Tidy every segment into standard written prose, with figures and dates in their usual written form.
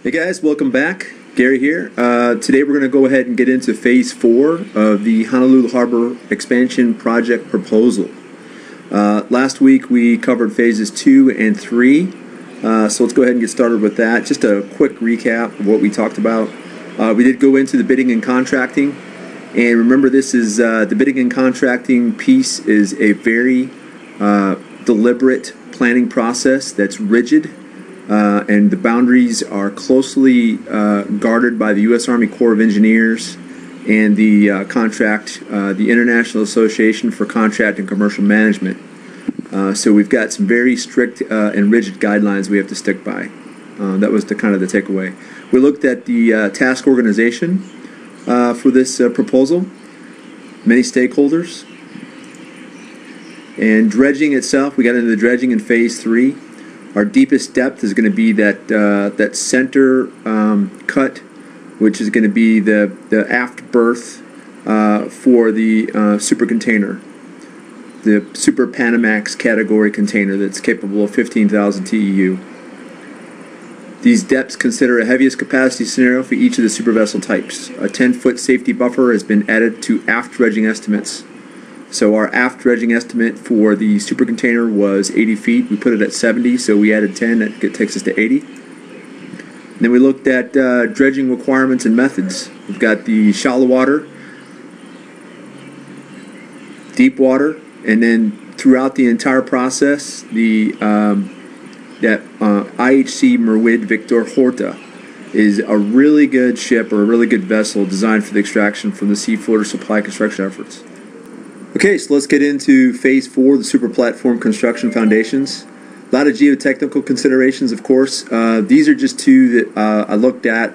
Hey guys, welcome back. Gary here. Today we're going to go ahead and get into Phase 4 of the Honolulu Harbor Expansion Project proposal. Last week we covered Phases 2 and 3, so let's go ahead and get started with that. Just a quick recap of what we talked about. We did go into the bidding and contracting, and remember this is the bidding and contracting piece is a very deliberate planning process that's rigid. And the boundaries are closely guarded by the U.S. Army Corps of Engineers and the the International Association for Contract and Commercial Management. So we've got some very strict and rigid guidelines we have to stick by. That was the kind of the takeaway. We looked at the task organization for this proposal, many stakeholders, and dredging itself. We got into the dredging in Phase 3. Our deepest depth is going to be that center cut, which is going to be the aft berth for the super container, the Super Panamax category container that's capable of 15,000 TEU. These depths consider a heaviest capacity scenario for each of the super vessel types. A 10-foot safety buffer has been added to aft dredging estimates. So our aft dredging estimate for the super container was 80 feet. We put it at 70, so we added 10. That takes us to 80. And then we looked at dredging requirements and methods. We've got the shallow water, deep water, and then throughout the entire process, the IHC Merwid Victor Horta is a really good ship or a really good vessel designed for the extraction from the seafloor supply construction efforts. Okay, so let's get into Phase 4, the super platform construction foundations. A lot of geotechnical considerations, of course. These are just two that I looked at.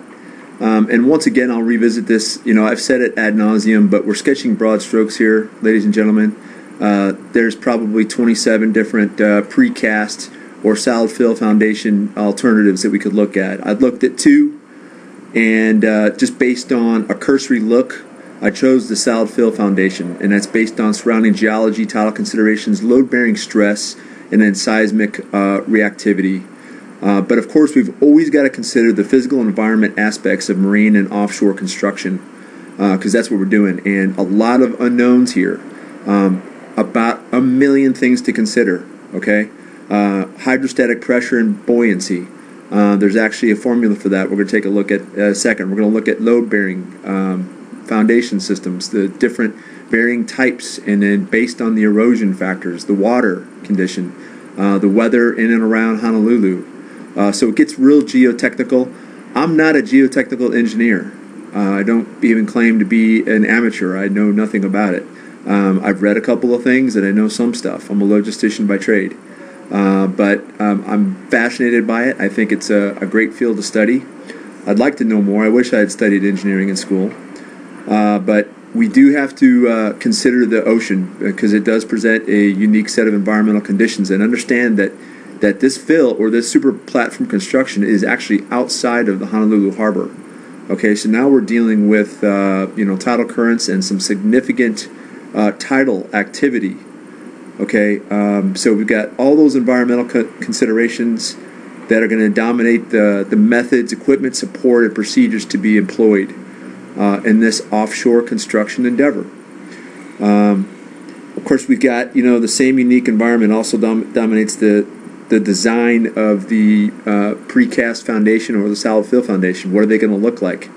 And once again, I'll revisit this. You know, I've said it ad nauseum, but we're sketching broad strokes here, ladies and gentlemen. There's probably 27 different precast or solid fill foundation alternatives that we could look at. I've looked at two, and just based on a cursory look, I chose the solid fill foundation, and that's based on surrounding geology, tidal considerations, load-bearing stress, and then seismic reactivity. But of course, we've always got to consider the physical environment aspects of marine and offshore construction, because that's what we're doing. And a lot of unknowns here, about a million things to consider. Okay, hydrostatic pressure and buoyancy. There's actually a formula for that. We're going to take a look at in a second. We're going to look at load-bearing foundation systems, the different varying types, and then based on the erosion factors, the water condition, the weather in and around Honolulu. So it gets real geotechnical. I'm not a geotechnical engineer. I don't even claim to be an amateur. I know nothing about it. I've read a couple of things and I know some stuff. I'm a logistician by trade. But I'm fascinated by it. I think it's a great field to study. I'd like to know more. I wish I had studied engineering in school. But we do have to consider the ocean, because it does present a unique set of environmental conditions, and understand that this fill or this super platform construction is actually outside of the Honolulu Harbor. Okay, so now we're dealing with tidal currents and some significant tidal activity. Okay, so we've got all those environmental considerations that are going to dominate the methods, equipment, support, and procedures to be employed in this offshore construction endeavor. Of course, we've got the same unique environment also dominates the design of the precast foundation or the solid fill foundation. What are they going to look like?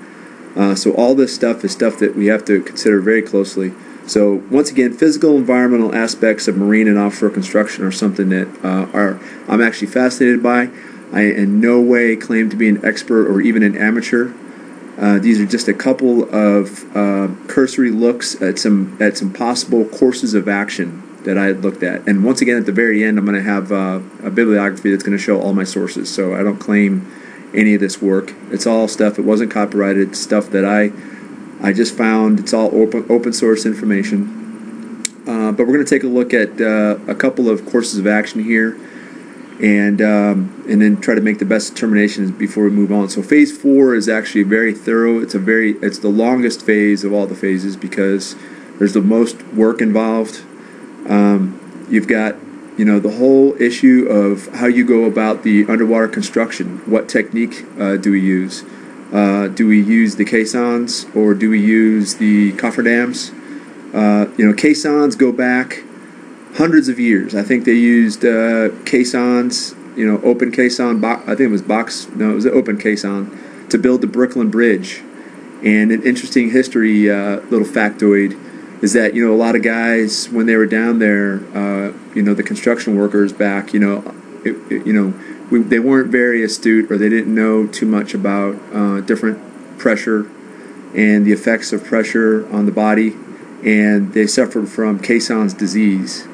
So all this stuff is stuff that we have to consider very closely. So once again, physical environmental aspects of marine and offshore construction are something that I'm actually fascinated by. I in no way claim to be an expert or even an amateur. These are just a couple of cursory looks at some possible courses of action that I had looked at. And once again, at the very end, I'm going to have a bibliography that's going to show all my sources. So I don't claim any of this work. It's all stuff. It wasn't copyrighted. It's stuff that I just found. It's all open source information. But we're going to take a look at a couple of courses of action here, and then try to make the best determinations before we move on. So Phase 4 is actually very thorough. It's the longest phase of all the phases because there's the most work involved. You've got the whole issue of how you go about the underwater construction. What technique do we use? Do we use the caissons or do we use the cofferdams? Caissons go back hundreds of years. I think they used caissons, open caisson. I think it was it was an open caisson to build the Brooklyn Bridge. And an interesting history, little factoid, is that a lot of guys when they were down there, the construction workers back, they weren't very astute, or they didn't know too much about different pressure and the effects of pressure on the body, and they suffered from Caisson's disease.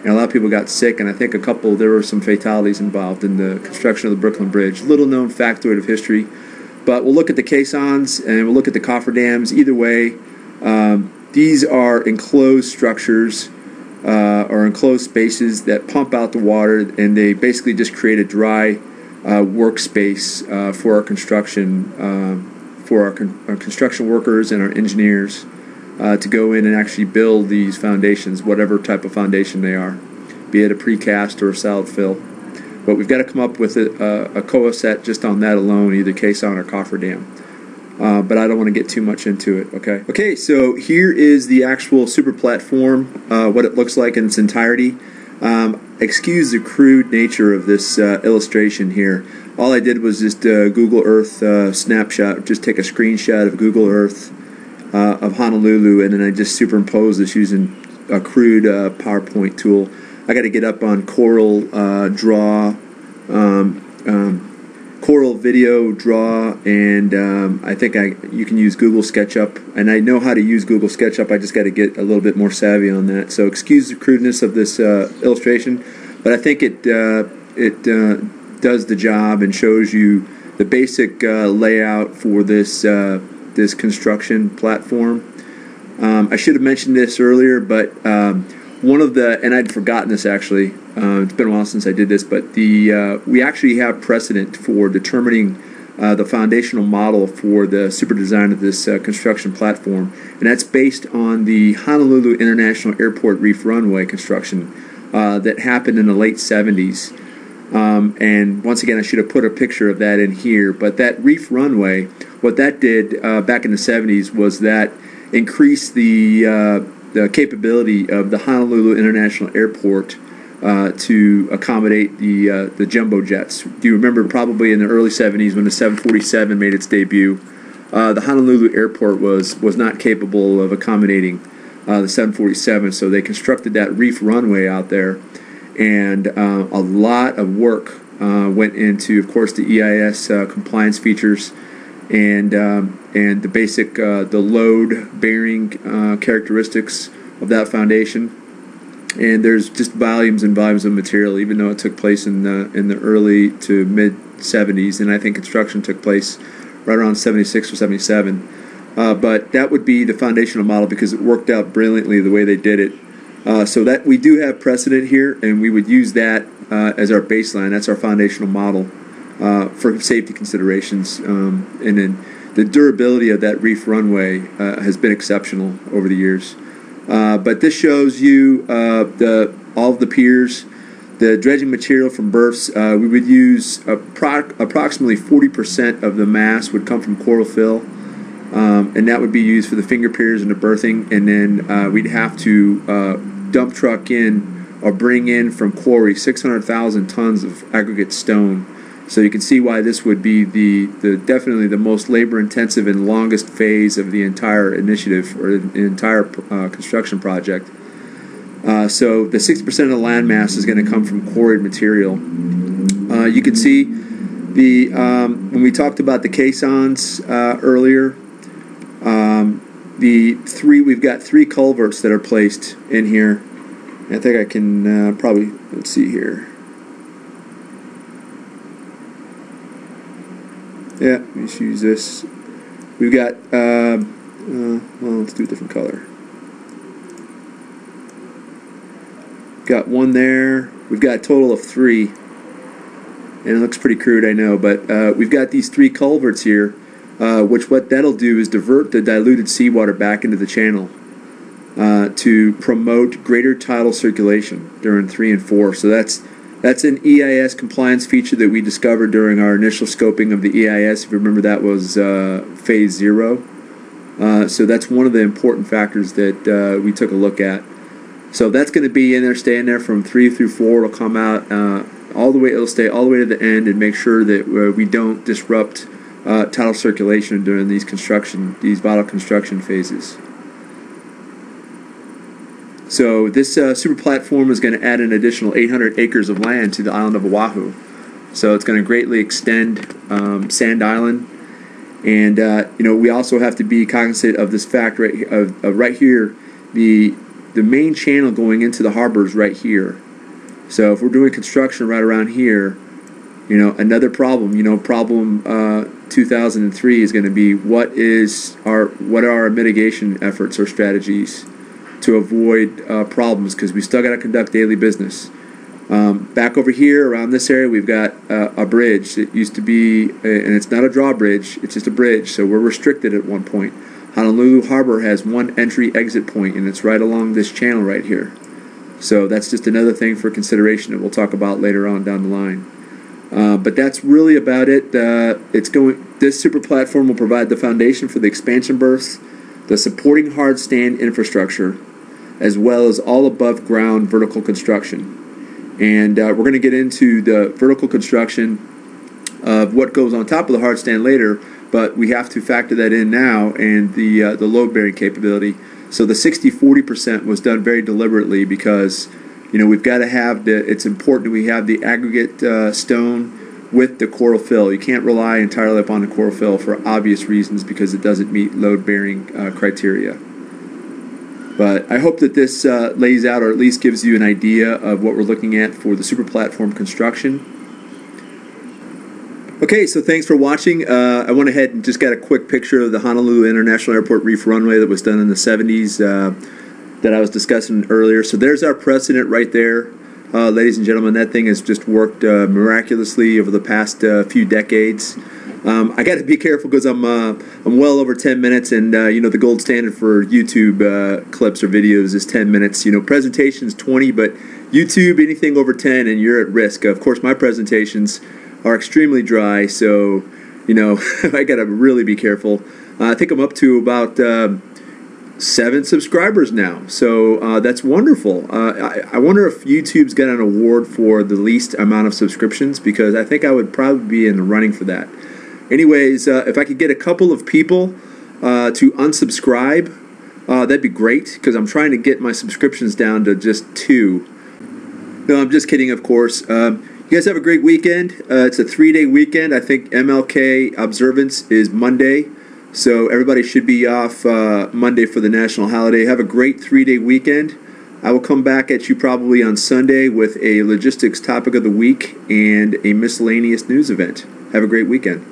And a lot of people got sick, and I think there were some fatalities involved in the construction of the Brooklyn Bridge. Little known factoid of history, but we'll look at the caissons and we'll look at the cofferdams. Either way, these are enclosed structures or enclosed spaces that pump out the water, and they basically just create a dry workspace for our construction, for our construction workers and our engineers to go in and actually build these foundations, whatever type of foundation they are, be it a precast or a solid fill. But we've got to come up with a COA set just on that alone, either caisson or cofferdam. But I don't want to get too much into it, okay? Okay, so here is the actual super platform, what it looks like in its entirety. Excuse the crude nature of this illustration here. All I did was just Google Earth snapshot, just take a screenshot of Google Earth of Honolulu, and then I just superimpose this using a crude PowerPoint tool. I got to get up on Coral Draw, Coral Video Draw, and I think you can use Google SketchUp, and I know how to use Google SketchUp. I just got to get a little bit more savvy on that. So excuse the crudeness of this illustration, but I think it does the job and shows you the basic layout for this this construction platform. I should have mentioned this earlier, but one of the, and I'd forgotten this actually, it's been a while since I did this, but we actually have precedent for determining the foundational model for the super design of this construction platform, and that's based on the Honolulu International Airport Reef Runway construction that happened in the late 70s. And once again, I should have put a picture of that in here, but that reef runway, what that did back in the 70s was that increased the capability of the Honolulu International Airport to accommodate the jumbo jets. Do you remember probably in the early 70s when the 747 made its debut, the Honolulu Airport was not capable of accommodating the 747, so they constructed that reef runway out there, and a lot of work went into, of course, the EIS compliance features and the basic the load bearing characteristics of that foundation. And there's just volumes and volumes of material, even though it took place in the early to mid 70s, and I think construction took place right around 76 or 77. But that would be the foundational model because it worked out brilliantly the way they did it. So that we do have precedent here, and we would use that as our baseline. That's our foundational model for safety considerations, and then the durability of that reef runway has been exceptional over the years. But this shows you all of the piers, the dredging material from berths. We would use approximately 40% of the mass would come from coral fill, and that would be used for the finger piers and the berthing. And then we'd have to dump truck in or bring in from quarry 600,000 tons of aggregate stone. So you can see why this would be definitely the most labor-intensive and longest phase of the entire initiative or the entire construction project. So the 60% of the land mass is going to come from quarried material. You can see when we talked about the caissons earlier, we've got three culverts that are placed in here. I think I can probably, let's see here. Yeah, let's use this. We've got, well, let's do a different color. Got one there. We've got a total of three. And it looks pretty crude, I know, but we've got these three culverts here, which what that'll do is divert the diluted seawater back into the channel. to promote greater tidal circulation during 3 and 4. So that's an EIS compliance feature that we discovered during our initial scoping of the EIS. If you remember, that was phase 0. So that's one of the important factors that we took a look at. So that's going to be in there, staying there from 3 through 4. It'll come out all the way. It'll stay all the way to the end and make sure that we don't disrupt tidal circulation during these vital construction phases. So this super platform is going to add an additional 800 acres of land to the island of Oahu. So it's going to greatly extend Sand Island. And we also have to be cognizant of this fact right here. The main channel going into the harbor is right here. So if we're doing construction right around here, another problem. Problem 2003 is going to be what are our mitigation efforts or strategies to avoid problems, because we still got to conduct daily business. Back over here around this area, we've got a bridge. It used to be, and it's not a drawbridge, it's just a bridge, so we're restricted at one point. Honolulu Harbor has one entry-exit point, and it's right along this channel right here. So that's just another thing for consideration that we'll talk about later on down the line. But that's really about it. This super platform will provide the foundation for the expansion berths, the supporting hard stand infrastructure, as well as all above ground vertical construction. And we're going to get into the vertical construction of what goes on top of the hard stand later, but we have to factor that in now, and the load bearing capability. So the 60-40% was done very deliberately because we've got to have it's important we have the aggregate stone with the coral fill. You can't rely entirely upon the coral fill for obvious reasons because it doesn't meet load bearing criteria. But I hope that this lays out, or at least gives you an idea of what we're looking at for the super platform construction. Okay, so thanks for watching. I went ahead and just got a quick picture of the Honolulu International Airport reef runway that was done in the 70s that I was discussing earlier. So there's our precedent right there, ladies and gentlemen. That thing has just worked miraculously over the past few decades. I got to be careful because I'm well over 10 minutes, and the gold standard for YouTube clips or videos is 10 minutes. Presentations 20, but YouTube anything over 10, and you're at risk. Of course, my presentations are extremely dry, so I got to really be careful. I think I'm up to about 7 subscribers now, so that's wonderful. I wonder if YouTube's got an award for the least amount of subscriptions, because I think I would probably be in the running for that. Anyways, if I could get a couple of people to unsubscribe, that'd be great, because I'm trying to get my subscriptions down to just 2. No, I'm just kidding, of course. You guys have a great weekend. It's a 3-day weekend. I think MLK observance is Monday, so everybody should be off Monday for the national holiday. Have a great 3-day weekend. I will come back at you probably on Sunday with a logistics topic of the week and a miscellaneous news event. Have a great weekend.